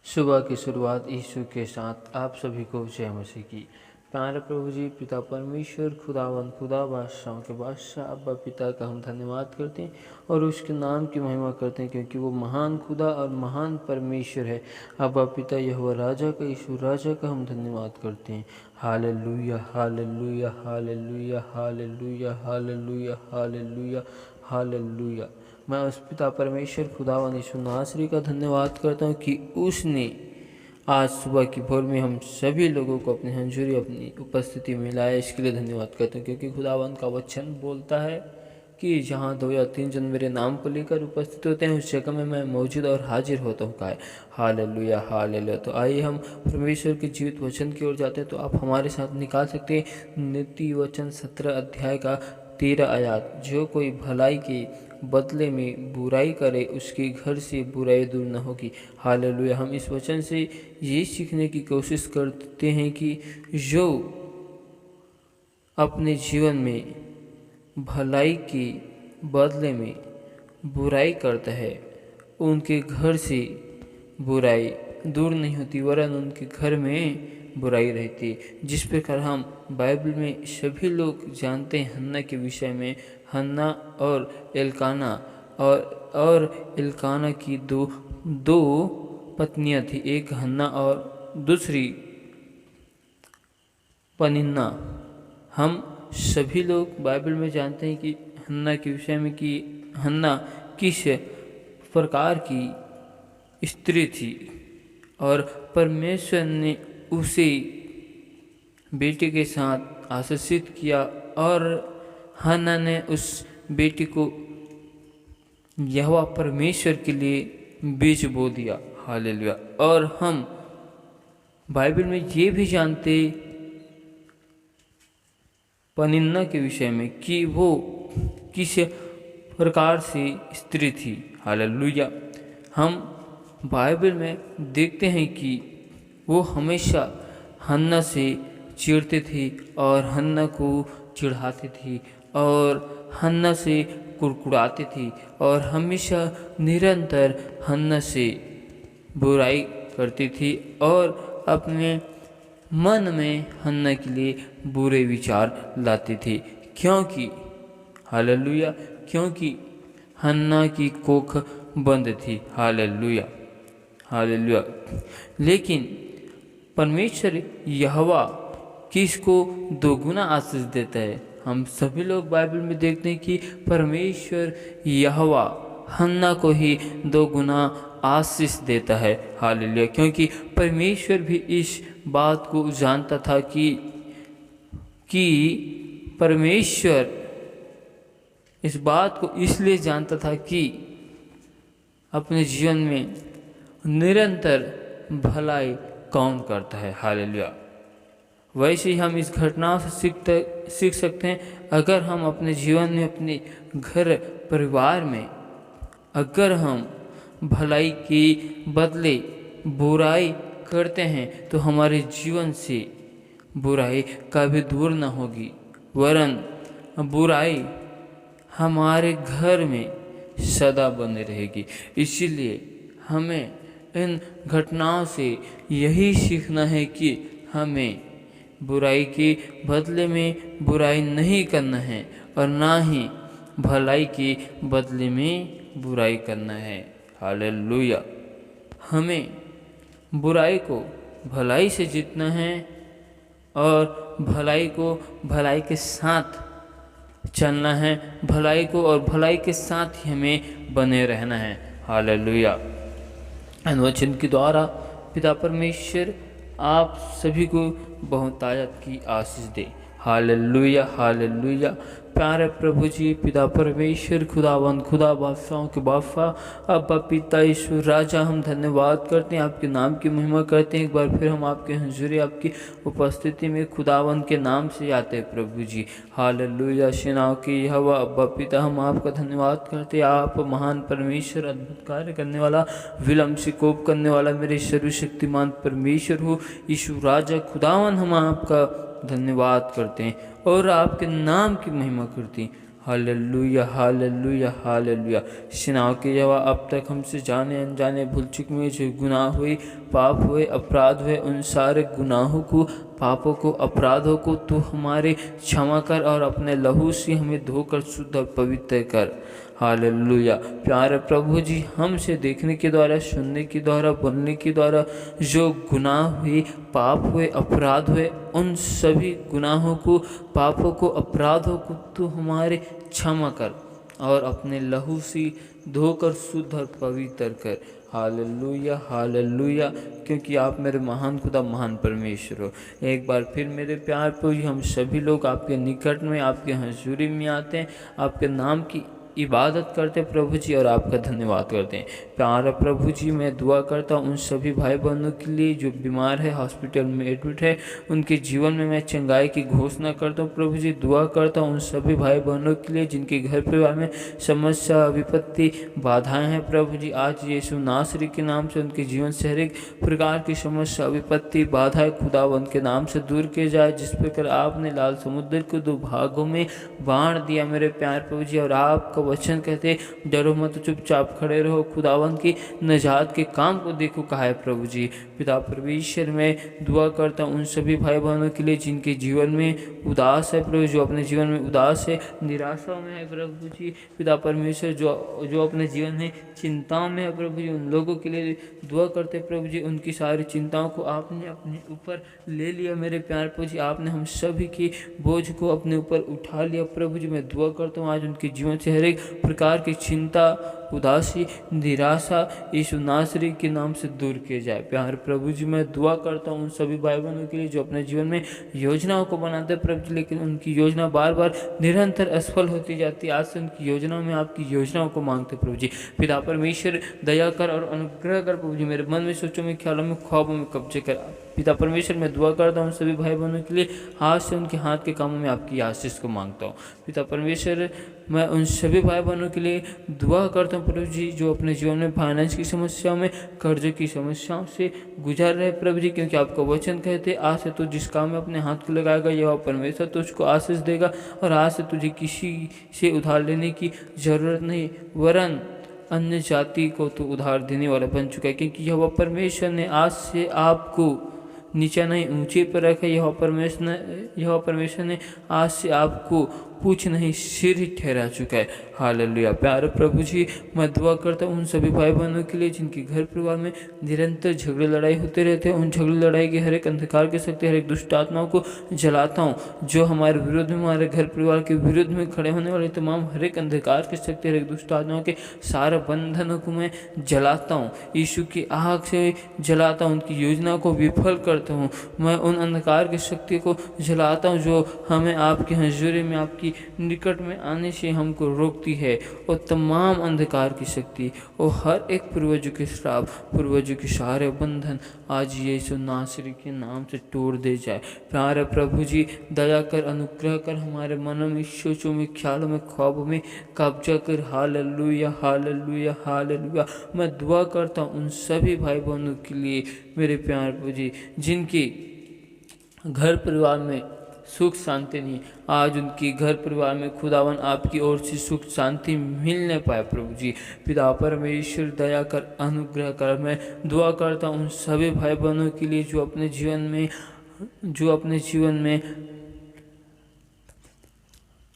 सुबह की शुरुआत यीशु के साथ आप सभी को जय मसीह की। प्यारे प्रभु जी, पिता परमेश्वर, खुदावंद खुदा, बादशाहों के बादशाह अब्बा पिता का हम धन्यवाद करते हैं और उसके नाम की महिमा करते हैं, क्योंकि वो महान खुदा और महान परमेश्वर है। अब्बा पिता यहोवा राजा का, यीशु राजा का हम धन्यवाद करते हैं। Hallelujah hallelujah hallelujah hallelujah hallelujah hallelujah hallelujah. मैं उस पिता परमेश्वर खुदावंद यीशु नासरी का धन्यवाद करता हूँ कि उसने आज सुबह की भोर में हम सभी लोगों को अपनी हंजूरी, अपनी उपस्थिति में लाया। इसके लिए धन्यवाद करता हूँ, क्योंकि खुदावंद का वचन बोलता है कि जहाँ 2 या 3 जन मेरे नाम को लेकर उपस्थित होते हैं, उस जगह में मैं मौजूद और हाजिर होता हूँ। काय हालेलुया हालेलुया। तो आइए हम परमेश्वर के जीवित वचन की ओर जाते हैं। तो आप हमारे साथ निकाल सकते हैं नीति वचन 17 अध्याय का 13 आयत। जो कोई भलाई के बदले में बुराई करे, उसके घर से बुराई दूर न होगी। हालेलुया। हम इस वचन से ये सीखने की कोशिश करते हैं कि जो अपने जीवन में भलाई के बदले में बुराई करता है, उनके घर से बुराई दूर नहीं होती, वरन उनके घर में बुराई रहती। जिस प्रकार हम बाइबल में सभी लोग जानते हैं हन्ना के विषय में, हन्ना और एल्काना, और एल्काना की दो पत्नियां थी, एक हन्ना और दूसरी पनिन्ना। हम सभी लोग बाइबल में जानते हैं कि हन्ना के विषय में कि हन्ना किस प्रकार की स्त्री थी, और परमेश्वर ने उसे बेटे के साथ आशीषित किया, और हन्ना ने उस बेटी को यहोवा परमेश्वर के लिए बीज बो दिया। हालेलुया। और हम बाइबल में ये भी जानते पनिन्ना के विषय में कि वो किस प्रकार से स्त्री थी। हालेलुया। हम बाइबल में देखते हैं कि वो हमेशा हन्ना से चिढ़ते थे और हन्ना को चिढ़ाते थे और हन्ना से कुड़कुड़ाते थे और हमेशा निरंतर हन्ना से बुराई करती थी और अपने मन में हन्ना के लिए बुरे विचार लाती थी। क्योंकि हालेलुया, क्योंकि हन्ना की कोख बंद थी। Hallelujah hallelujah. लेकिन परमेश्वर यहोवा किसको 2 गुना आशीष देता है। हम सभी लोग बाइबल में देखते हैं कि परमेश्वर यहोवा हन्ना को ही 2 गुना आशीष देता है। हालेलुया। क्योंकि परमेश्वर भी इस बात को जानता था कि परमेश्वर इस बात को इसलिए जानता था कि अपने जीवन में निरंतर भलाई कौन करता है। हालेलुया। वैसे ही हम इस घटनाओं से सीख सकते हैं। अगर हम अपने जीवन में, अपने घर परिवार में, अगर हम भलाई के बदले बुराई करते हैं, तो हमारे जीवन से बुराई कभी दूर न होगी, वरन बुराई हमारे घर में सदा बनी रहेगी। इसीलिए हमें इन घटनाओं से यही सीखना है कि हमें बुराई के बदले में बुराई नहीं करना है और ना ही भलाई के बदले में बुराई करना है। हालेलुया। हमें बुराई को भलाई से जीतना है और भलाई को भलाई के साथ चलना है, भलाई को और भलाई के साथ ही हमें बने रहना है। हालेलुया। वचन के द्वारा पिता परमेश्वर आप सभी को बहुतायत की आशीष दे। Hallelujah hallelujah. प्यारे प्रभु जी, पिता परमेश्वर, खुदावंद खुदा, बादशाहों के बादशाह, अब्बा पिता ईश्वर राजा, हम धन्यवाद करते हैं, आपके नाम की महिमा करते हैं। एक बार फिर हम आपके हुजूरी, आपकी उपस्थिति में खुदावंद के नाम से आते हैं प्रभु जी। हालेलुया। सेनाओं की यहोवा अब्बा पिता, हम आपका धन्यवाद करते हैं। आप महान परमेश्वर, अद्भुत कार्य करने वाला, विलम्ब से कोप करने वाला, मेरे सर्वशक्तिमान परमेश्वर हो ईश्वर राजा खुदावन, हम आपका धन्यवाद करते हैं और आपके नाम की महिमा करते हैं। Hallelujah hallelujah hallelujah. सेनाओं के यहोवा, अब तक हमसे जाने अनजाने भूल चूक में जो गुनाह हुए, पाप हुए, अपराध हुए, उन सारे गुनाहों को, पापों को, अपराधों को तू हमारे क्षमा कर और अपने लहू से हमें धोकर शुद्ध और पवित्र कर। हालेलुया। प्यारे प्रभु जी, हमसे देखने के द्वारा, सुनने के द्वारा, बोलने के द्वारा जो गुनाह हुए, पाप हुए, अपराध हुए, उन सभी गुनाहों को, पापों को, अपराधों को तू हमारे क्षमा कर और अपने लहू से धोकर शुद्ध और पवित्र कर। हालेलुया हालेलुया, क्योंकि आप मेरे महान खुदा, महान परमेश्वर हो। एक बार फिर मेरे प्यार प्रभु जी, हम सभी लोग आपके निकट में, आपके हजूरी में आते हैं, आपके नाम की इबादत करते हैं प्रभु जी, और आपका धन्यवाद करते हैं। प्यारा प्रभु जी, मैं दुआ करता हूँ उन सभी भाई बहनों के लिए जो बीमार है, हॉस्पिटल में एडमिट है, उनके जीवन में मैं चंगाई की घोषणा करता हूँ प्रभु जी। दुआ करता हूँ उन सभी भाई बहनों के लिए जिनके घर परिवार में समस्या, विपत्ति, बाधाएं हैं प्रभु जी। आज यीशु नासरी के नाम से उनके जीवन से हर एक प्रकार की समस्या, विपत्ति, बाधाएं खुदावंद के नाम से दूर किए जाए। जिस प्रकार आपने लाल समुद्र को दो भागों में बांट दिया मेरे प्यार प्रभु जी, और आपका वचन कहते डरो मत, चुपचाप खड़े रहो, खुदावन की नजात के काम को देखो कहा है प्रभु जी। पिता परमेश्वर, मैं दुआ करता हूँ उन सभी भाई बहनों के लिए जिनके जीवन में उदास है प्रभु, जो अपने जीवन में उदास है, निराशा में है प्रभु जी। पिता परमेश्वर, जो अपने जीवन में चिंताओं में है प्रभु जी, उन लोगों के लिए दुआ करते प्रभु जी। उनकी सारी चिंताओं को आपने अपने ऊपर ले लिया मेरे प्यार प्रभु जी, आपने हम सभी की बोझ को अपने ऊपर उठा लिया प्रभु जी। मैं दुआ करता हूँ आज उनके जीवन से हर एक प्रकार की चिंता, उदासी, निराशा यीशु नासरी के नाम से दूर किए जाए। प्यार प्रभु जी, मैं दुआ करता हूँ उन सभी भाई बहनों के लिए जो अपने जीवन में योजनाओं को बनाते हैं प्रभु जी, लेकिन उनकी योजना बार बार निरंतर असफल होती जाती है। आज से उनकी योजनाओं में आपकी योजनाओं को मांगते प्रभु जी। पिता परमेश्वर, दया कर और अनुग्रह कर प्रभु जी, मेरे मन में, सोचों में, ख्यालों में, ख्वाबों में कब्जे कर। पिता परमेश्वर, मैं दुआ करता हूँ सभी भाई बहनों के लिए, हाथ से उनके हाथ के कामों में आपकी आशीष को मांगता हूँ। पिता परमेश्वर, मैं उन सभी भाई बहनों के लिए दुआ करता हूँ प्रभु जी जो अपने जीवन में फाइनेंस की समस्याओं में, कर्ज की समस्याओं से गुजर रहे प्रभु जी, क्योंकि आपका वचन कहते आज से तू जिस काम में अपने हाथ को लगाएगा यह परमेश्वर तुझको आशीष देगा, और आज से तुझे किसी से उधार लेने की जरूरत नहीं, वरन अन्य जाति को तो उधार देने वाला बन चुका है, क्योंकि यह परमेश्वर ने आज से आपको नीचा नहीं ऊंचे पर रखा। यह परमेश्वर ने आज से आपको पूछ नहीं सिर ही ठहरा चुका है। हालेलुया। प्यारे प्रभु जी, मैं दुआ करता हूँ उन सभी भाई बहनों के लिए जिनके घर परिवार में निरंतर झगड़े लड़ाई होते रहते हैं। उन झगड़े लड़ाई के हर एक अंधकार के शक्ति, हर एक दुष्ट आत्माओं को जलाता हूँ जो हमारे विरुद्ध में, हमारे घर परिवार के विरुद्ध में खड़े होने वाले तमाम हर एक अंधकार की शक्ति, हर एक दुष्ट आत्माओं के सारे बंधनों को मैं जलाता हूँ, यीशु की आग से जलाता हूँ, उनकी योजना को विफल करता हूँ। मैं उन अंधकार की शक्ति को जलाता हूँ जो हमें आपकी हजूरी में, आपकी निकट में आने से हमको रोकती है। और तमाम अंधकार की शक्ति और हर एक पूर्वजों के श्राप, पूर्वजों के सारे बंधन आज यीशु नासरी के नाम से तोड़ दे जाए। प्यारे प्रभु जी, दया कर, अनुग्रह कर, हमारे मनों में, सोचों में, ख्यालों में, ख्वाबों में कब्जा कर। Hallelujah hallelujah hallelujah. मैं दुआ करता हूँ उन सभी भाई बहनों के लिए मेरे प्यारे प्रभु जी जिनके घर परिवार में सुख शांति नहीं, आज उनकी घर परिवार में खुदावन आपकी ओर से सुख शांति मिल न पाए प्रभु जी। पिता परमेश्वर, दया कर, अनुग्रह कर। मैं दुआ करता हूँ उन सभी भाई बहनों के लिए जो अपने जीवन में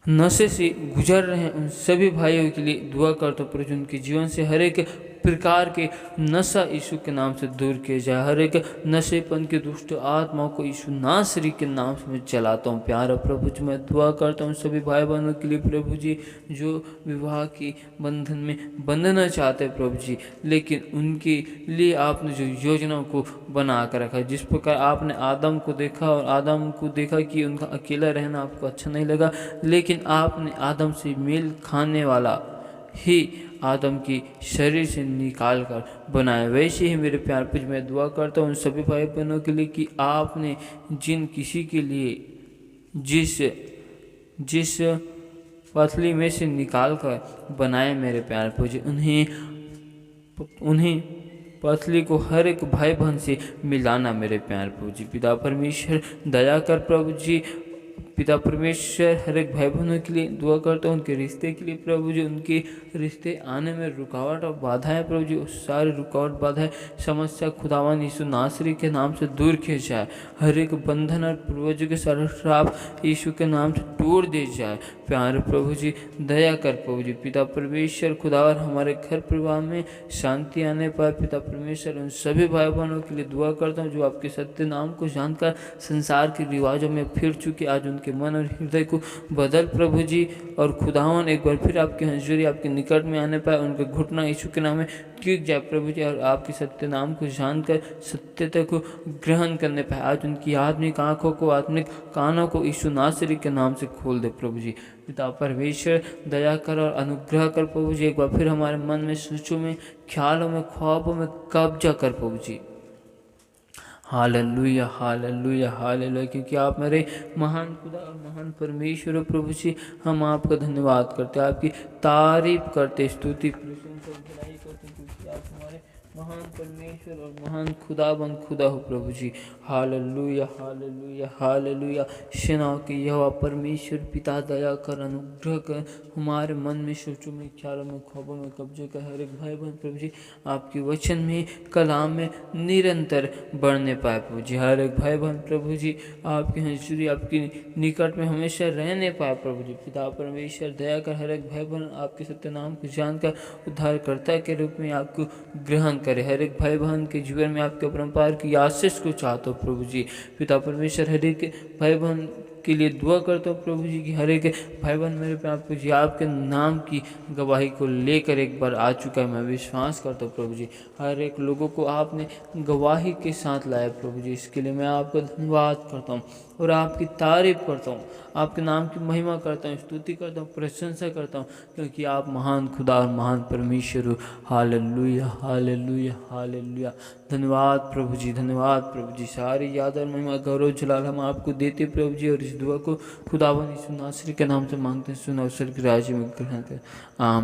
नशे से गुजर रहे हैं। उन सभी भाइयों के लिए दुआ करता हूँ प्रभु, उनके जीवन से हर एक प्रकार के नशा यीशु के नाम से दूर किया जाए। हर एक नशेपन के दुष्ट आत्माओं को यीशु नासरी के नाम से मैं चलाता हूँ। प्यारा प्रभु जी, मैं दुआ करता हूँ सभी भाई बहनों के लिए प्रभु जी जो विवाह की बंधन में बंधना चाहते हैं प्रभु जी, लेकिन उनके लिए आपने जो योजनाओं को बना कर रखा है, जिस प्रकार आपने आदम को देखा कि उनका अकेला रहना आपको अच्छा नहीं लगा, लेकिन आपने आदम से मेल खाने वाला ही आदम की शरीर से निकाल कर बनाया। वैसे ही मेरे प्यार पर मैं दुआ करता हूँ उन सभी भाई बहनों के लिए कि आपने जिन किसी के लिए जिस पथली में से निकाल कर बनाए मेरे प्यार पर जी, उन्हें पथली को हर एक भाई बहन से मिलाना मेरे प्यार प्रभु जी। पिता परमेश्वर, दया कर प्रभु जी, पिता परमेश्वर हर एक भाई बहनों के लिए दुआ करता हूँ, उनके रिश्ते के लिए प्रभु जी, उनके रिश्ते आने में रुकावट और बाधाएं प्रभु जी, उस सारी रुकावट बाधाएं समस्या खुदावन यीशु नासरी के नाम से दूर किया जाए। हर एक बंधन और पूर्वजों के सारे श्राप यीशु के नाम से तोड़ दिए जाए। प्यारे प्रभु जी दया कर प्रभु जी, पिता परमेश्वर खुदावन हमारे घर परिवार में शांति आने पाए। पिता परमेश्वर उन सभी भाई बहनों के लिए दुआ करता हूँ जो आपके सत्य नाम को जानकर संसार के रिवाजों में फिर चुके, आज उनके मन और हृदय को बदल प्रभु जी, और खुदावन एक बार फिर आपकी हंजूरी आपके निकट में आने पाए, उनके घुटना यीशु के नाम में टिक जाए प्रभु जी, और आपके सत्य नाम को जानकर सत्यता को ग्रहण करने पाए। आज उनकी आत्मिक आंखों को, आत्मिक कानों को यीशु नासरी के नाम से खोल दे प्रभु जी। पिता परमेश्वर दया कर और अनुग्रह कर प्रभु जी, एक बार फिर हमारे मन में, सोचों में, ख्यालों में, ख्वाबों में कब्जा कर प्रभु जी। हालेलुया हालेलुया हालेलुया, क्योंकि आप मेरे महान खुदा और महान परमेश्वर हो प्रभु जी। हम आपका धन्यवाद करते, आपकी तारीफ करते, स्तुति प्रशंसा भलाई करते, क्योंकि आप हमारे महान परमेश्वर और महान खुदाबंद खुदा हो प्रभु जी। Hallelujah hallelujah hallelujah. सेनाओं के यहोवा परमेश्वर पिता दया कर, अनुग्रह कर, हमारे मन में, सोचों में, ख्यालों में, ख्वाबों में कब्जे कर हर एक भाई बहन प्रभु जी आपके वचन में, कलाम में निरंतर बढ़ने पाए प्रभु जी। हर एक भाई बहन प्रभु जी आपकी हंसुरी आपकी निकट में हमेशा रहने पाए प्रभु जी। पिता परमेश्वर दया कर, हर एक भाई बहन आपके सत्य नाम को जानकर उद्धारकर्ता के रूप में आपको ग्रहण करे। हर एक भाई बहन के जीवन में आपके परम्पार की आशीष को चाहते हो प्रभु जी। पिता परमेश्वर हर एक भाई बहन के लिए दुआ करता हूँ प्रभु जी कि हर एक भाई बहन मेरे पे आपको जी आपके नाम की गवाही को लेकर एक बार आ चुका है। मैं विश्वास करता हूँ प्रभु जी, हर एक लोगों को आपने गवाही के साथ लाया प्रभु जी। इसके लिए मैं आपका धन्यवाद करता हूँ और आपकी तारीफ करता हूँ, आपके नाम की महिमा करता हूँ, स्तुति करता हूँ, प्रशंसा करता हूँ, क्योंकि आप महान खुदा और महान परमेश्वर हो। Hallelujah hallelujah hallelujah. धन्यवाद प्रभु जी, धन्यवाद प्रभु जी। सारी याद और महिमा गौरव जलाल हम आपको देते प्रभु जी, और इस दुआ को खुदावन यीशु नासरी के नाम से मांगते हैं, सुना अवसर के राज्य में ग्रहण करें। आमीन।